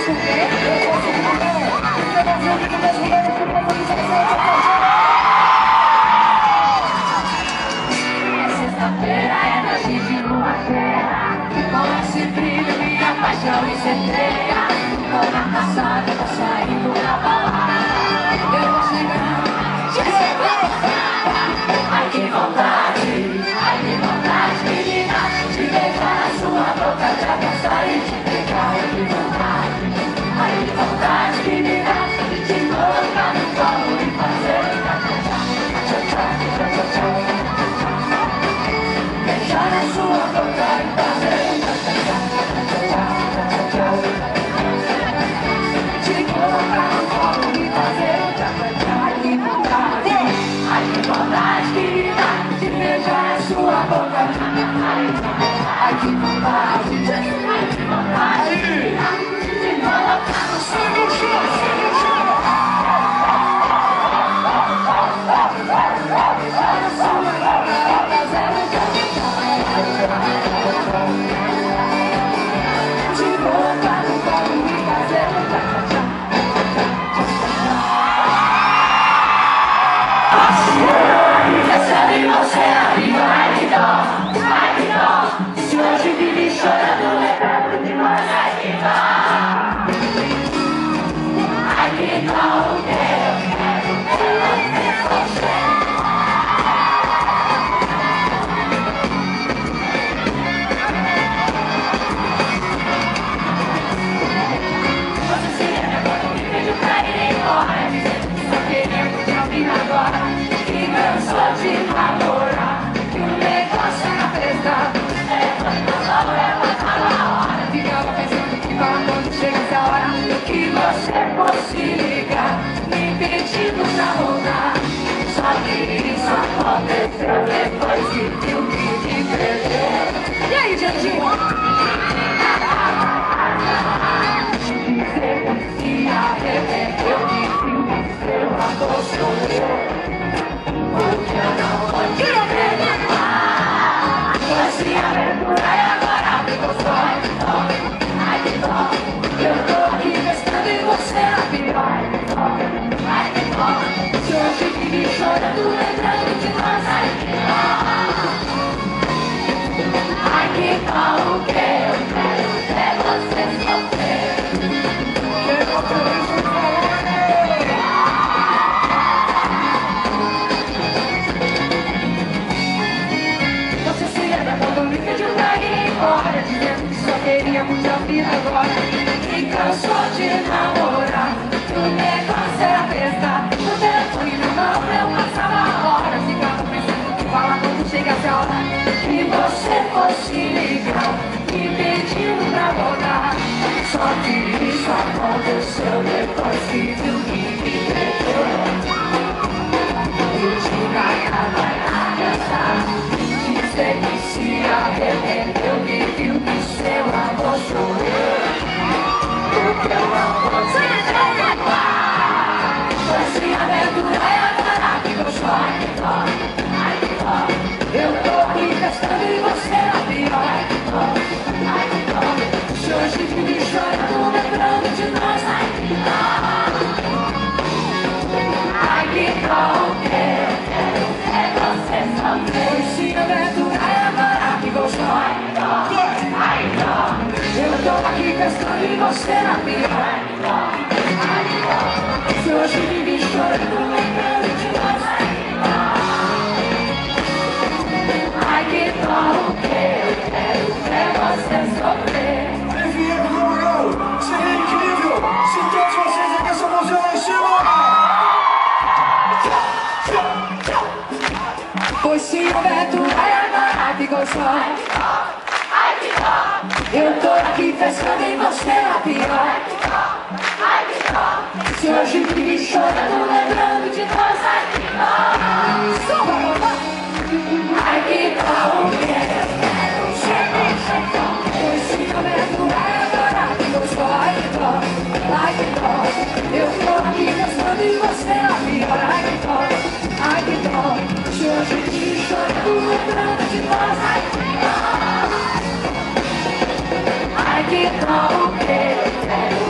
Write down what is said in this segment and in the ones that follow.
posso ver? Eu posso ver. Você não viu que no mesmo lugar eu fui pra fazer sexta-feira é noite de lua cheia, com esse brilho minha paixão incendeia. Tô na calçada, tô saindo pra balada, eu vou chegando. Ai que vontade, menina, de beijar na sua boca, de abraçar e te pegar. Ai que vontade, menina, de te colocar no colo e fazer tchá-tchá. Beijar na sua boca e fazer tchá-tchá. Te colocar no colo e fazer tchá-tchá. Ai que vontade, querida, de beijar na sua boca. Ai que vontade, de colocar no seu chão. Se hoje vive chorando, lembrando de nós, ai que dó. Ai que dó, o que eu quero ter você. Você se lembra quando me pediu pra ir embora, dizendo que só queria te ouvir agora, que cansou de namorar, que o negócio era festa. Ficava pensando que fala quando chegasse a hora que você fosse ligar, me pedindo pra voltar. Só que isso aconteceu depois que viu que te perdeu. E aí, gente? Dizer que se arrependeu de viu que seu amor sou porque eu não vou te perdoar. Foi se aventurar e agora ficou só. Ai que dó, eu tô aqui testando e você é pior. Ai que dó, se hoje vive chorando, lembrando de nós. Ai que dó, ai que dó, o que eu quero é você sofrer. Chegou por isso, você se lembra quando me pediu pra ir embora, dizendo que só queria muita vida agora, que cansou de namorar, que o negócio era festa. O telefone na mão eu passava horas, ficava pensando que falar quando chegasse a hora que você fosse ligar, me pedindo pra voltar. Só que isso aconteceu depois que viu que me perdeu. Eu te ganhava na dança, dizer que se arrependeu e viu que seu amor sou eu. Porque eu não vou te perdoar. Foi se aventurar e agora ficou só. Ai que dó, ai que dó, eu tô aqui testando e você é a pior. Ai que dó, se hoje vive chorando, lembrando de nós. Ai que dó, ai que dó, o que eu quero é você sofrer. Foi se aventurar e agora ficou só. Ai que dó, ai que dó, eu tô aqui testando e você é a pior. Ai que dó, ai que dó, se hoje vive chorando, lembrando de nós. Ai que dó, o que eu quero é você sofrer. Enviem pro lugar, seria incrível se todos vocês aqui essa mãozinha lá em cima. Foi se aventurar e agora ficou só. Ai que dó, Eu tô aqui pensando em você a pior. ai que dó, Se hoje vive chorando, lembrando de nós. ai que dó, Ai que dó, o que eu quero foi se aventurar e agora ficou só. Ai que dó, ai que dó, eu tô aqui pensando em você a pior. Ai que dó, ai que dó, se hoje vive chorando, lembrando de nós. Ai que dó, ai que dó, o que eu quero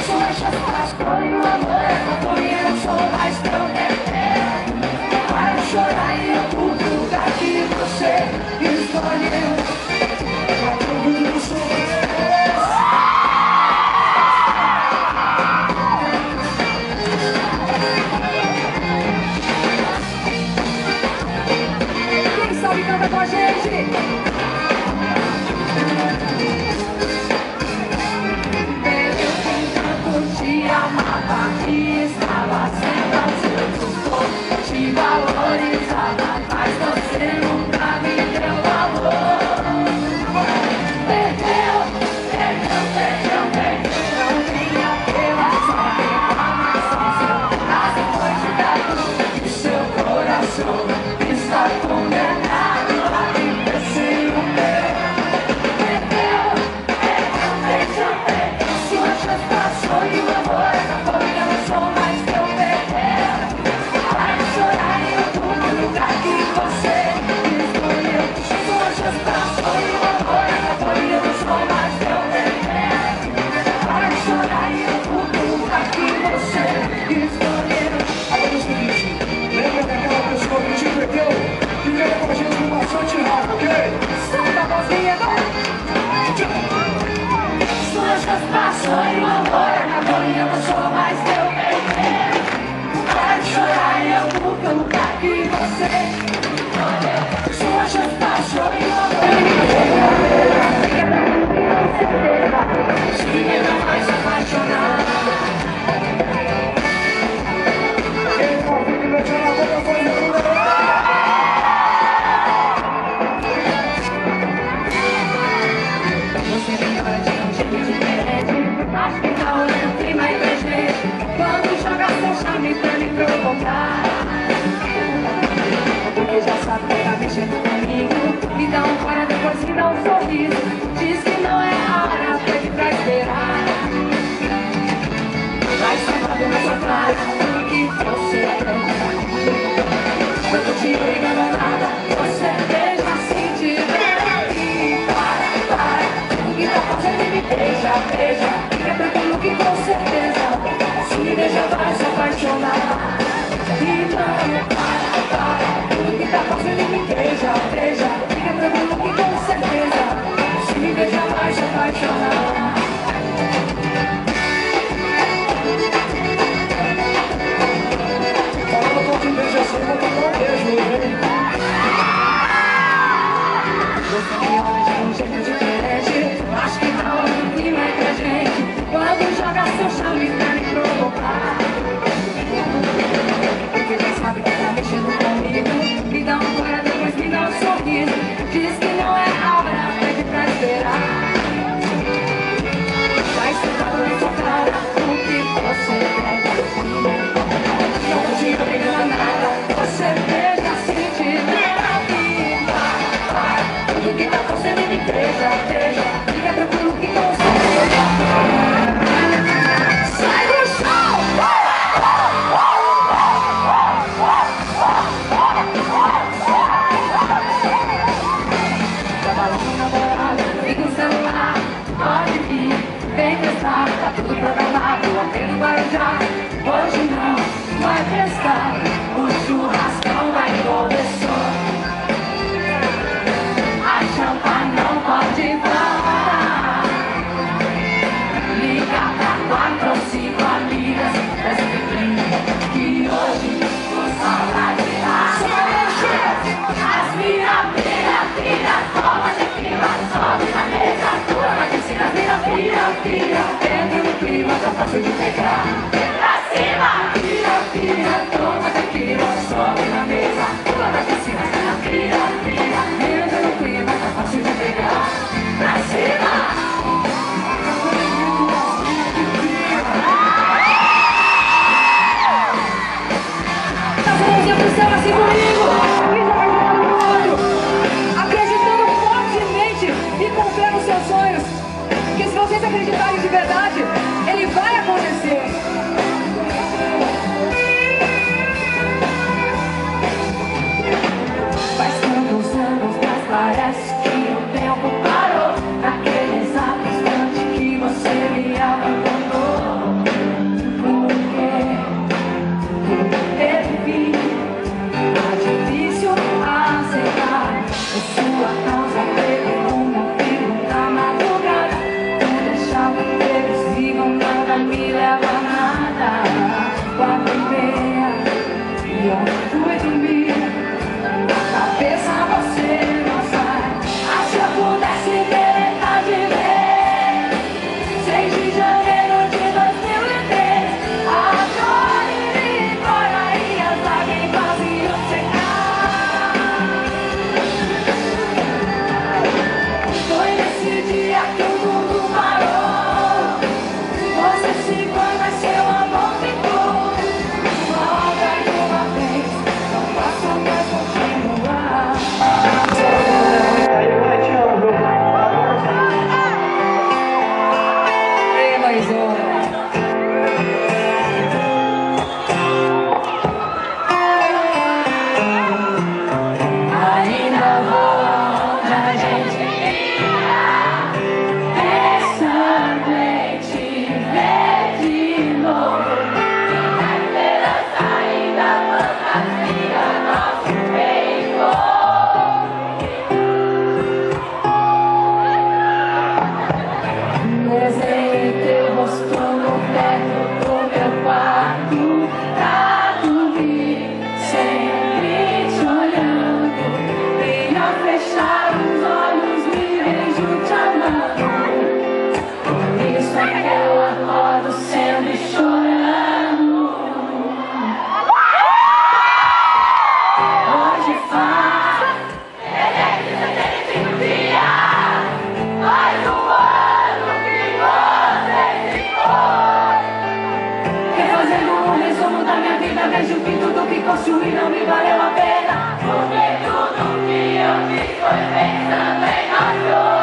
Suas chapas põem o amor, eu não sou mais tão bebê. Para de chorar e eu vou pro lugar que você escolheu. Eu não sou mais. Quem sabe canta com a gente. Eu tanto te amava e estava sempre ao seu dispor. Te valorizava, mas você nunca me deu valor. Perdeu, perdeu, perdeu, perdeu. Não tinha relação, reclamação. Seu braço foi tirado e seu coração está condenado a viver sem o meu. Perdeu, perdeu, perdeu, perdeu. Sua chance passou e o amor acabou e eu não sou mais teu perdeu. Para de chorar e eu vou pro lugar que você escolheu. Sua chance passou e o amor acabou e eu não sou mais teu perdeu. Para de chorar e eu vou pro lugar que você escolheu. Agora é o seguinte, lembra daquela pessoa que te perdeu? Que veio com a gente com bastante raiva, ok? Solta a vozinha agora. Sua chance passou e o amor acabou e eu não sou mais teu bebê. Para de chorar e eu vou pro lugar que você escolheu. Sua chance passou e o amor se ainda mais apaixonar. Quem tá ouvindo, mete na boca, faz a mulher. Você me olha de um jeito diferente. Acho que tá olhando clima e presente. Quando joga seu charme pra me provocar. Porque já sabe que tá mexendo comigo. Me dá um fora, depois me dá um sorriso. Diz que não é a hora, pede pra esperar. Vai escapando nessa praia, tudo que você quer. Eu tô te ligando a nada, você beija se tiver aqui. Para, o que tá fazendo me beija, beija. Fica tranquilo que com certeza, se me beija vai se apaixonar. Então, para, o que tá fazendo me beija, beija. Fica tranquilo que com certeza, se me beija vai se apaixonar. Falando com quem beija assim, vou tocar um beijo, hein? Você me olha de um jeito diferente. Acho que tá rolando um clima entre a gente. Quando joga seu charme pra me provocar. Porque já sabe que tá mexendo comigo. Me dá um fora, depois me dá um sorriso. Diz que não é a hora, pede pra esperar. Vai sentado na sua cara, o que você quer. Não tô te obrigando a nada, você beija se tiver aqui. Para, tudo que tá fazendo me beija, beija. Fica tranquilo que com certeza. Sai do chão! Trabalhando na namorada, liga o celular, pode vir, vem testar, tá tudo programado, apenas Guarujá. Hoje não vai prestar, o churrascão vai começar. A champa não pode parar. Liga pra 4 ou 5 amigas, dessa que hoje o saudade tá. As filha, toma de clima, sobe na mesa, tua na piscina, vira, entra no clima, tá fácil de pegar. Pra cima! Vira, toma de clima, sobe na mesa, tua na piscina, vira, entra no clima, tá fácil de pegar. Pra cima! Tá mãozinha pro céu assim comigo! Acreditando fortemente e com fé nos seus sonhos. Que se vocês acreditarem de verdade, ele vai acontecer. Faz tantos anos, mas parece que o tempo parou. Naquele exato instante que você me abandonou. me leva a nada. 4:30 e eu fui dormir. Cabeça você não sai. Ah, se eu pudesse ter metade de ver 6 de janeiro de 2003. Agora iria embora e as lágrimas iam secar. Foi nesse dia que o mundo parou. Você se foi, mas seu amor ficou. Volta de uma vez, não posso mais continuar. Aí vai, te amo, viu? Ei, mãezona. Ainda vou aonde a gente ia, pensando em te ver de novo. Na esperança ainda fantasia nosso reencontro. Desenhei teu rosto no teto do meu quarto pra dormir, sempre te olhando. E ao fechar os olhos me vejo te amando. Por isso é que eu acordo sempre chorando. Hoje faz 365 dias, mais um ano que você se foi. refazendo um resumo da minha vida, vejo que tudo que construí não me valeu a pena. Porque tudo que eu fiz foi pensando em nós dois.